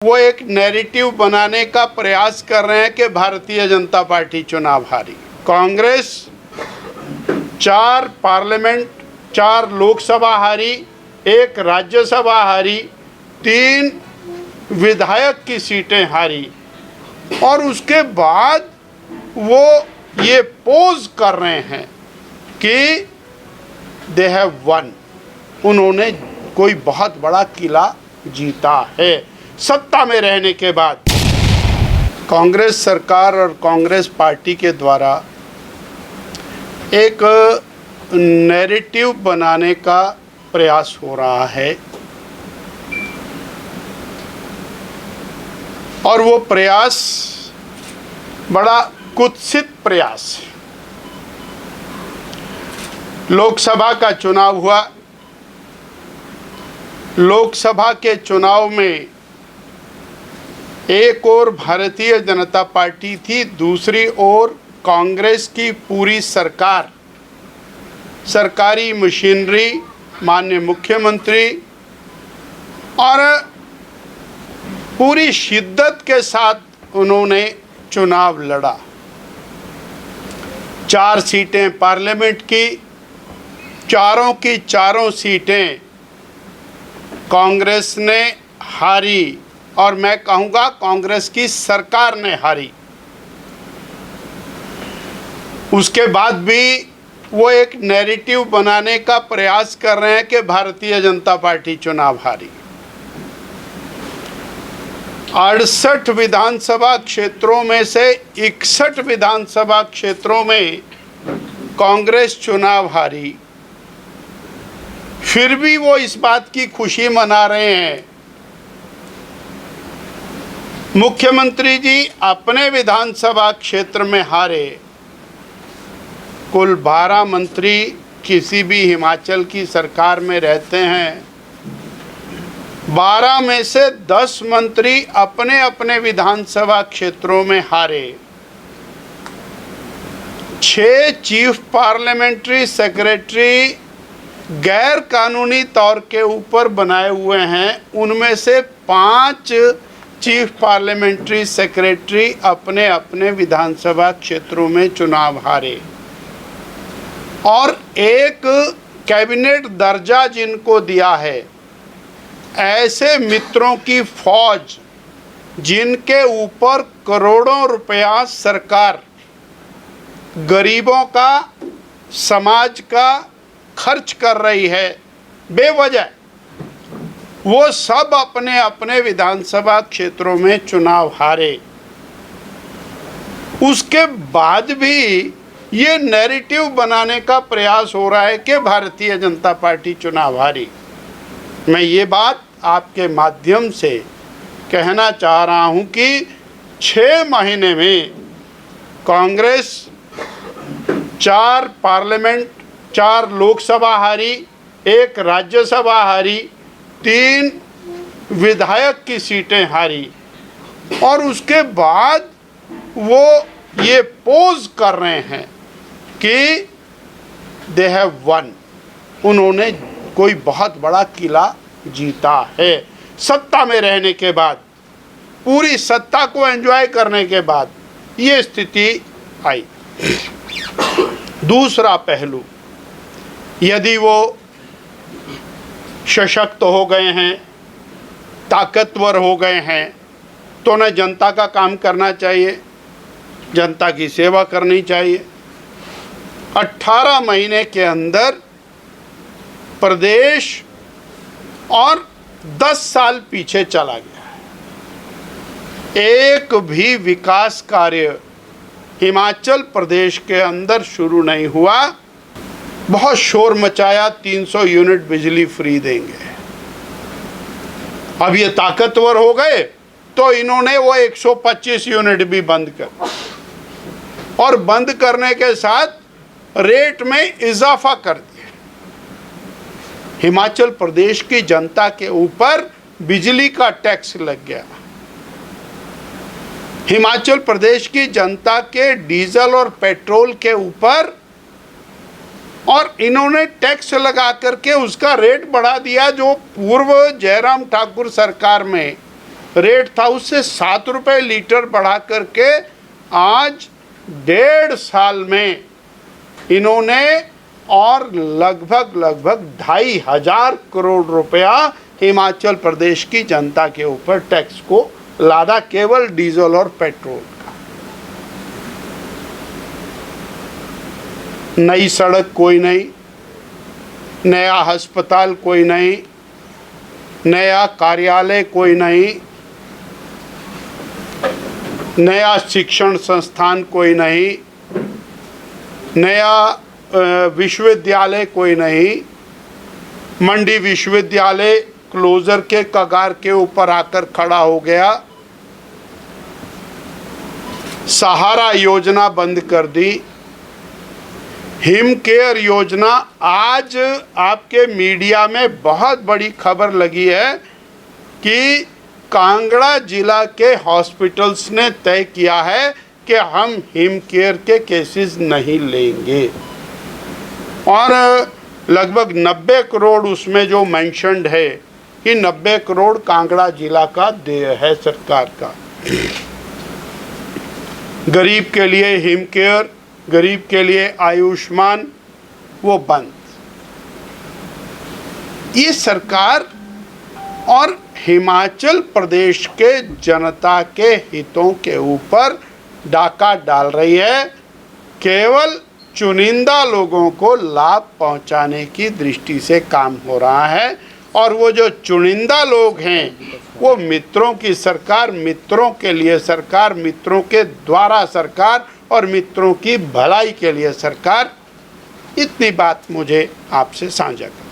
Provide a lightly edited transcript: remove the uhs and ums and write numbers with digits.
वो एक नैरेटिव बनाने का प्रयास कर रहे हैं कि भारतीय जनता पार्टी चुनाव हारी। कांग्रेस 4 लोकसभा हारी, 1 राज्यसभा हारी, 3 विधायक की सीटें हारी और उसके बाद वो ये पोज कर रहे हैं कि दे हैव वन, उन्होंने कोई बहुत बड़ा किला जीता है। सत्ता में रहने के बाद कांग्रेस सरकार और कांग्रेस पार्टी के द्वारा एक नैरेटिव बनाने का प्रयास हो रहा है और वो प्रयास बड़ा कुत्सित प्रयास है। लोकसभा का चुनाव हुआ। लोकसभा के चुनाव में एक ओर भारतीय जनता पार्टी थी, दूसरी ओर कांग्रेस की पूरी सरकार, सरकारी मशीनरी, माननीय मुख्यमंत्री और पूरी शिद्दत के साथ उन्होंने चुनाव लड़ा। 4 सीटें पार्लियामेंट की, चारों की चारों सीटें कांग्रेस ने हारी और मैं कहूँगा कांग्रेस की सरकार ने हारी। उसके बाद भी वो एक नैरेटिव बनाने का प्रयास कर रहे हैं कि भारतीय जनता पार्टी चुनाव हारी। 68 विधानसभा क्षेत्रों में से 61 विधानसभा क्षेत्रों में कांग्रेस चुनाव हारी, फिर भी वो इस बात की खुशी मना रहे हैं। मुख्यमंत्री जी अपने विधानसभा क्षेत्र में हारे। कुल 12 मंत्री किसी भी हिमाचल की सरकार में रहते हैं। 12 में से 10 मंत्री अपने अपने विधानसभा क्षेत्रों में हारे। 6 चीफ पार्लियामेंट्री सेक्रेटरी गैर कानूनी तौर के ऊपर बनाए हुए हैं, उनमें से 5 चीफ पार्लियामेंट्री सेक्रेटरी अपने अपने विधानसभा क्षेत्रों में चुनाव हारे और एक कैबिनेट दर्जा जिनको दिया है, ऐसे मित्रों की फौज जिनके ऊपर करोड़ों रुपया सरकार गरीबों का, समाज का खर्च कर रही है बेवजह, वो सब अपने अपने विधानसभा क्षेत्रों में चुनाव हारे। उसके बाद भी ये नैरेटिव बनाने का प्रयास हो रहा है कि भारतीय जनता पार्टी चुनाव हारी। मैं ये बात आपके माध्यम से कहना चाह रहा हूँ कि 6 महीने में कांग्रेस 4 लोकसभा हारी, 1 राज्यसभा हारी, 3 विधायक की सीटें हारी और उसके बाद वो ये पोज कर रहे हैं कि दे हैव वन, उन्होंने कोई बहुत बड़ा किला जीता है। सत्ता में रहने के बाद, पूरी सत्ता को एंजॉय करने के बाद ये स्थिति आई। दूसरा पहलू, यदि वो सशक्त हो गए हैं, ताकतवर हो गए हैं, तो उन्हें जनता का काम करना चाहिए, जनता की सेवा करनी चाहिए। 18 महीने के अंदर प्रदेश और 10 साल पीछे चला गया है। एक भी विकास कार्य हिमाचल प्रदेश के अंदर शुरू नहीं हुआ। बहुत शोर मचाया, 300 यूनिट बिजली फ्री देंगे। अब ये ताकतवर हो गए तो इन्होंने वो 125 यूनिट भी बंद कर और बंद करने के साथ रेट में इजाफा कर दिया। हिमाचल प्रदेश की जनता के ऊपर बिजली का टैक्स लग गया। हिमाचल प्रदेश की जनता के डीजल और पेट्रोल के ऊपर और इन्होंने टैक्स लगा करके उसका रेट बढ़ा दिया, जो पूर्व जयराम ठाकुर सरकार में रेट था उससे 7 रुपये लीटर बढ़ा करके आज 1.5 साल में इन्होंने और लगभग 2,500 करोड़ रुपया हिमाचल प्रदेश की जनता के ऊपर टैक्स को लादा, केवल डीजल और पेट्रोल का। नई सड़क कोई नहीं, नया अस्पताल कोई नहीं, नया कार्यालय कोई नहीं, नया शिक्षण संस्थान कोई नहीं, नया विश्वविद्यालय कोई नहीं। मंडी विश्वविद्यालय क्लोजर के कगार के ऊपर आकर खड़ा हो गया। सहारा योजना बंद कर दी। हिम केयर योजना, आज आपके मीडिया में बहुत बड़ी खबर लगी है कि कांगड़ा जिला के हॉस्पिटल्स ने तय किया है कि हम हिम केयर के केसेस नहीं लेंगे, और लगभग 90 करोड़ उसमें जो मेंशन्ड है कि 90 करोड़ कांगड़ा जिला का देय है सरकार का। गरीब के लिए हिम केयर, गरीब के लिए आयुष्मान, वो बंद। ये सरकार और हिमाचल प्रदेश के जनता के हितों के ऊपर डाका डाल रही है, केवल चुनिंदा लोगों को लाभ पहुंचाने की दृष्टि से काम हो रहा है। और वो जो चुनिंदा लोग हैं वो मित्रों की सरकार, मित्रों के लिए सरकार, मित्रों के द्वारा सरकार और मित्रों की भलाई के लिए सरकार। इतनी बात मुझे आपसे साझा कर